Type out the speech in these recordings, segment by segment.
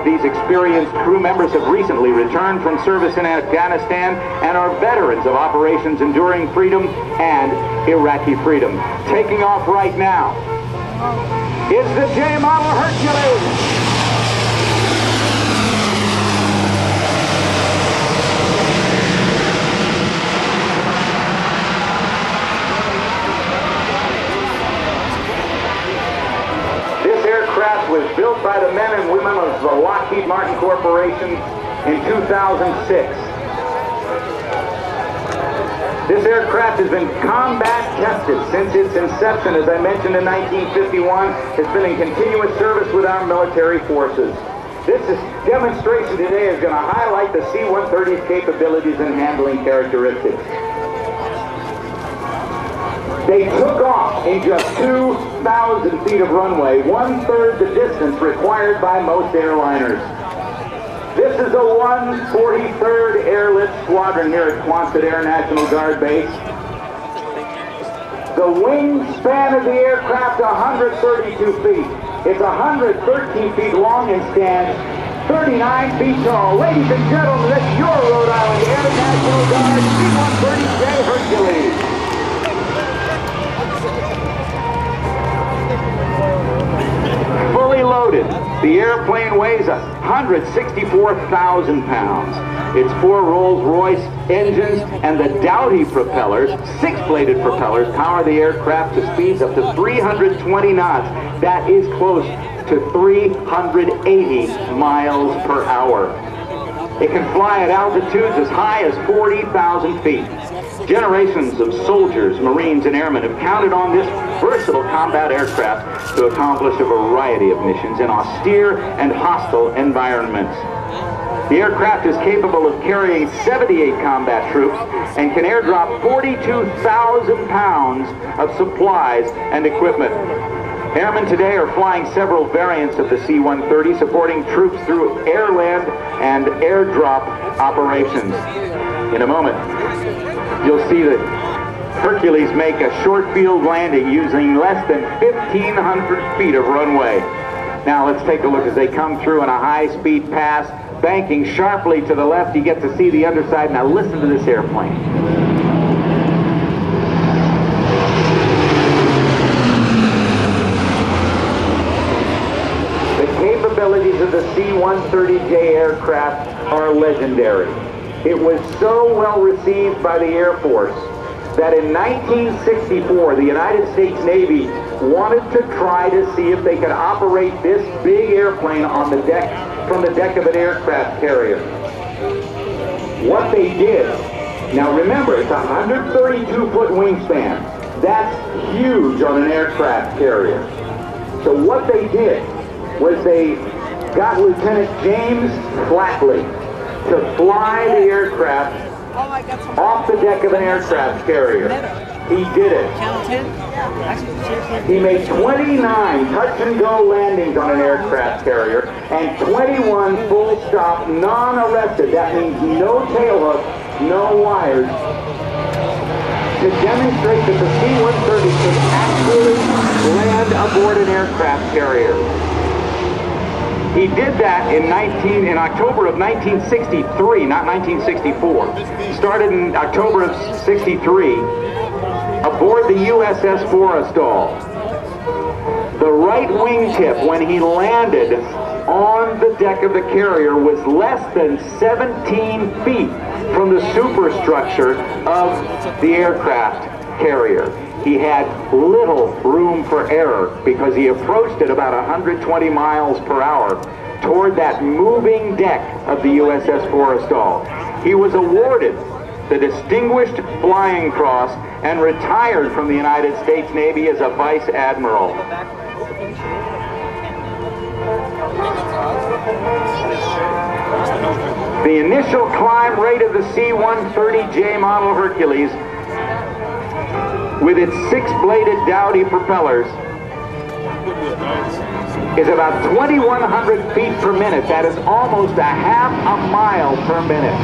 these experienced crew members have recently returned from service in Afghanistan and are veterans of operations enduring freedom and Iraqi freedom. Taking off right now is the J-model Hercules. Was built by the men and women of the Lockheed Martin Corporation in 2006. This aircraft has been combat tested since its inception, as I mentioned in 1951. It's been in continuous service with our military forces. This demonstration today is going to highlight the C-130's capabilities and handling characteristics. They took off in just 2,000 feet of runway, 1/3 the distance required by most airliners. This is the 143rd Airlift Squadron here at Quonset Air National Guard Base. The wingspan of the aircraft, 132 feet. It's 113 feet long and stands 39 feet tall. Ladies and gentlemen, that's your Rhode Island Air National Guard C-130J Hercules. Fully loaded, the airplane weighs 164,000 pounds. Its 4 Rolls-Royce engines and the Dowty propellers, 6-bladed propellers, power the aircraft to speeds up to 320 knots. That is close to 380 miles per hour. It can fly at altitudes as high as 40,000 feet. Generations of soldiers, Marines, and airmen have counted on this versatile combat aircraft to accomplish a variety of missions in austere and hostile environments. The aircraft is capable of carrying 78 combat troops and can airdrop 42,000 pounds of supplies and equipment. Airmen today are flying several variants of the C-130, supporting troops through air, land, and airdrop operations. In a moment, you'll see that Hercules make a short field landing using less than 1,500 feet of runway. Now let's take a look as they come through in a high-speed pass, banking sharply to the left. You get to see the underside. Now listen to this airplane. The capabilities of the C-130J aircraft are legendary. It was so well received by the Air Force that in 1964, the United States Navy wanted to try to see if they could operate this big airplane on the deck, from the deck of an aircraft carrier. What they did, now remember, it's a 132-foot wingspan. That's huge on an aircraft carrier. So what they did was they got Lieutenant James Flatley to fly the aircraft off the deck of an aircraft carrier. He did it. He made 29 touch-and-go landings on an aircraft carrier and 21 full-stop, non-arrested, that means no tailhook, no wires, to demonstrate that the C-130 could actually land aboard an aircraft carrier. He did that in October of 1963, not 1964. Started in October of 63 aboard the USS Forrestal. The right wingtip, when he landed on the deck of the carrier, was less than 17 feet from the superstructure of the aircraft carrier. He had little room for error because he approached at about 120 miles per hour toward that moving deck of the USS Forrestal. He was awarded the Distinguished Flying Cross and retired from the United States Navy as a Vice Admiral. The initial climb rate of the C-130J model Hercules, with its 6-bladed Dowty propellers, is about 2,100 feet per minute. That is almost a half a mile per minute.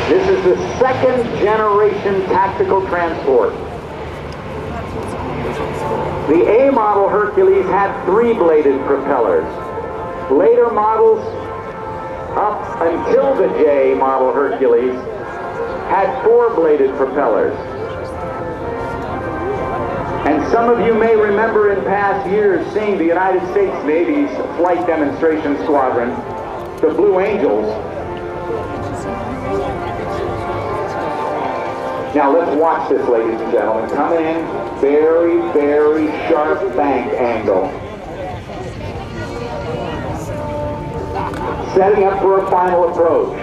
This is the 2nd generation tactical transport. The A model Hercules had 3-bladed propellers. Later models, up until the J model Hercules, had 4-bladed propellers. And some of you may remember in past years seeing the United States Navy's Flight Demonstration Squadron, the Blue Angels. Now let's watch this, ladies and gentlemen. Coming in, very, very sharp bank angle. Setting up for a final approach.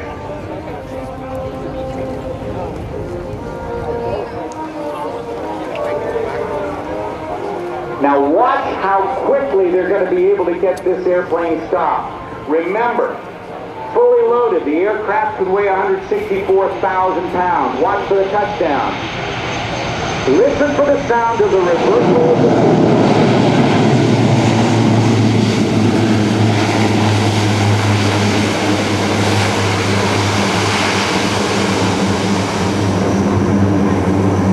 Now watch how quickly they're going to be able to get this airplane stopped. Remember, fully loaded, the aircraft could weigh 164,000 pounds. Watch for the touchdown. Listen for the sound of the reversal of the...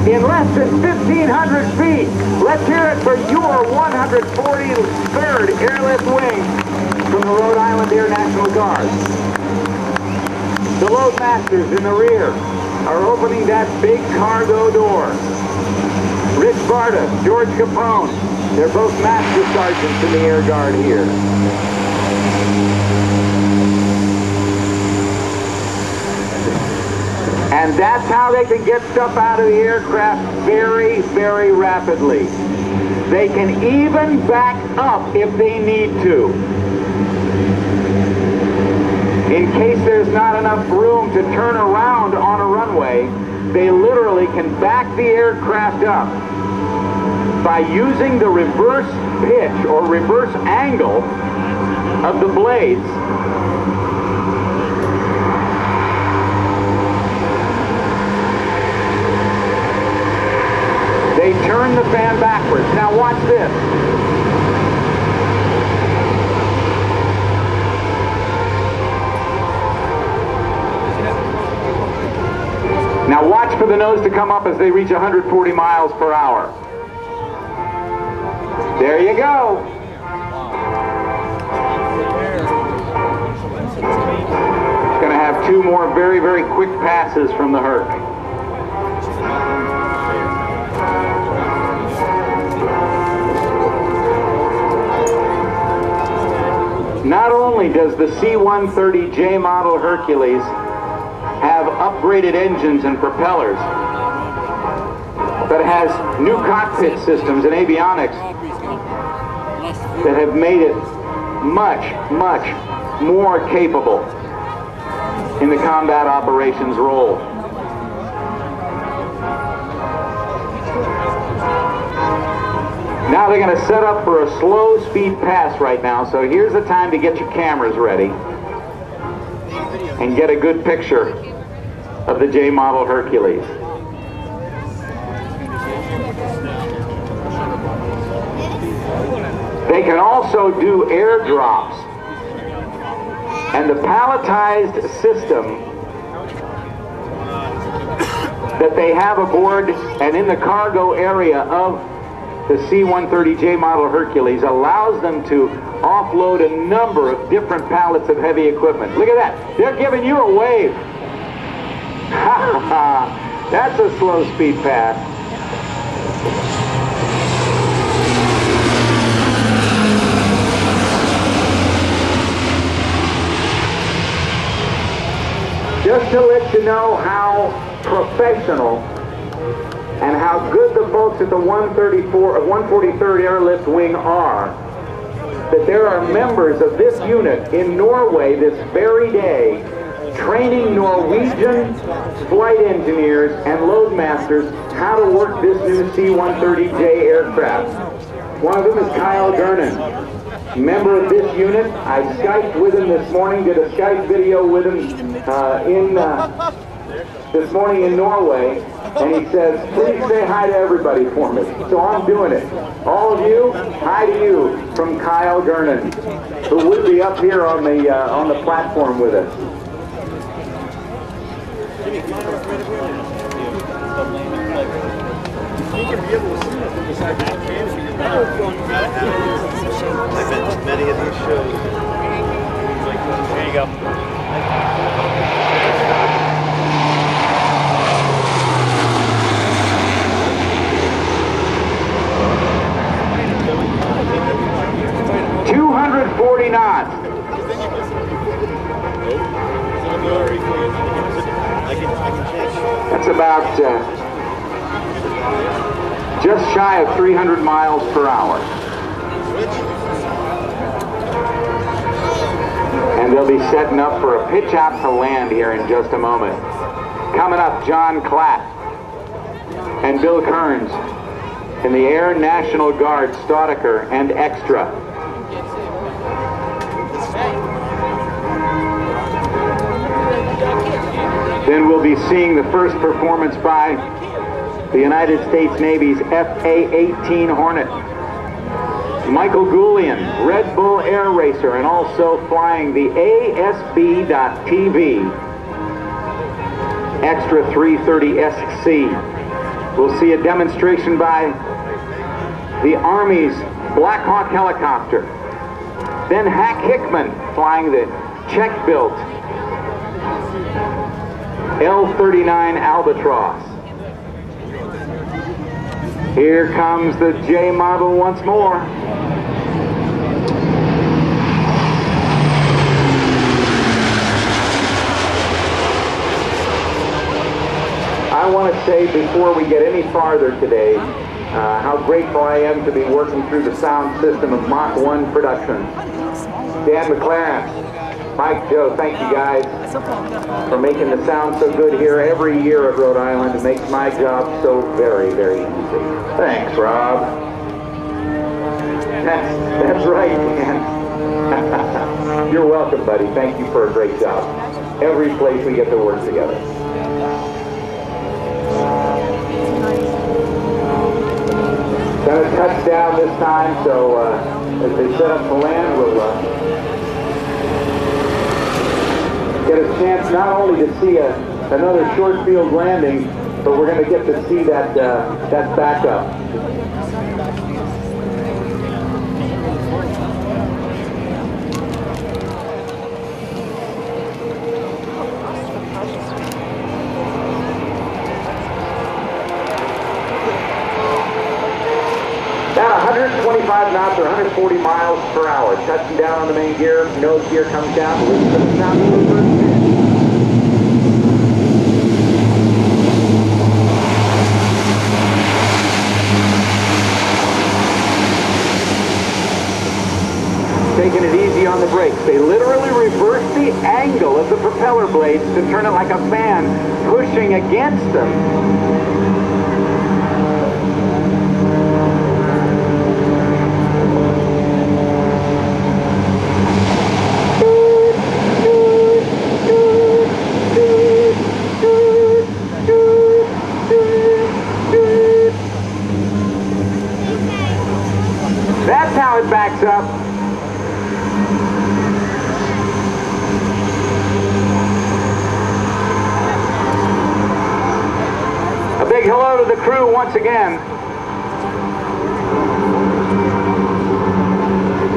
In less than 1,500 feet. Let's hear it for your 143rd Airlift Wing from the Rhode Island Air National Guard. The loadmasters in the rear are opening that big cargo door. Rich Barta, George Capone, they're both master sergeants in the Air Guard here. And that's how they can get stuff out of the aircraft very, very rapidly. They can even back up if they need to. In case there's not enough room to turn around on a runway, they literally can back the aircraft up by using the reverse pitch or reverse angle of the blades. They turn the fan backwards. Now watch this. Now watch for the nose to come up as they reach 140 miles per hour. There you go. It's going to have 2 more very, very quick passes from the Herc. Not only does the C-130J model Hercules have upgraded engines and propellers, but it has new cockpit systems and avionics that have made it much, much more capable in the combat operations role. Now they're going to set up for a slow speed pass right now, so here's the time to get your cameras ready and get a good picture of the J model Hercules. They can also do airdrops, and the palletized system that they have aboard and in the cargo area of the C-130J model Hercules allows them to offload a number of different pallets of heavy equipment. Look at that. They're giving you a wave. Ha ha. That's a slow speed pass. Just to let you know how professional and how good the folks at the 143rd Airlift Wing are, that there are members of this unit in Norway this very day training Norwegian flight engineers and loadmasters how to work this new C-130J aircraft. One of them is Kyle Gernon, member of this unit. I Skyped with him this morning, did a Skype video with him this morning in Norway, and he says, please say hi to everybody for me. So I'm doing it. All of you, hi to you from Kyle Gernon, who would be up here on the platform with us. You can be able to see it from the side of the canopy. I've been to many of these shows. There you go. 240 knots. That's about just shy of 300 miles per hour. And they'll be setting up for a pitch out to land here in just a moment. Coming up, John Klatt and Bill Kearns in the Air National Guard Staudacher and Extra. Then we'll be seeing the first performance by the United States Navy's FA-18 Hornet. Michael Goulian, Red Bull Air Racer, and also flying the ASB.TV Extra 330SC. We'll see a demonstration by the Army's Black Hawk helicopter. Then Hack Hickman flying the Czech-built L-39 Albatross. Here comes the J model once more. I want to say before we get any farther today, how grateful I am to be working through the sound system of Mach 1 production. Dan McLaren, Mike, Joe, thank you guys for making the sound so good here every year at Rhode Island. It makes my job so very, very easy. Thanks, Rob. That's right, Dan. You're welcome, buddy. Thank you for a great job. Every place we get to work together. Gonna touch down this time, so as they set up to land, we'll get a chance not only to see another short field landing, but we're going to get to see that backup. About 125 knots or 140 miles per hour. Touching down on the main gear, nose gear comes down, listen to the sound of the first pin. Taking it easy on the brakes. They literally reverse the angle of the propeller blades to turn it like a fan pushing against them. That's how it backs up. A big hello to the crew once again.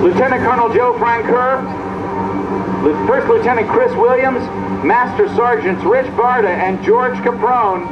Lieutenant Colonel Joe Francoeur, First Lieutenant Chris Williams, Master Sergeants Rich Barta and George Caprone,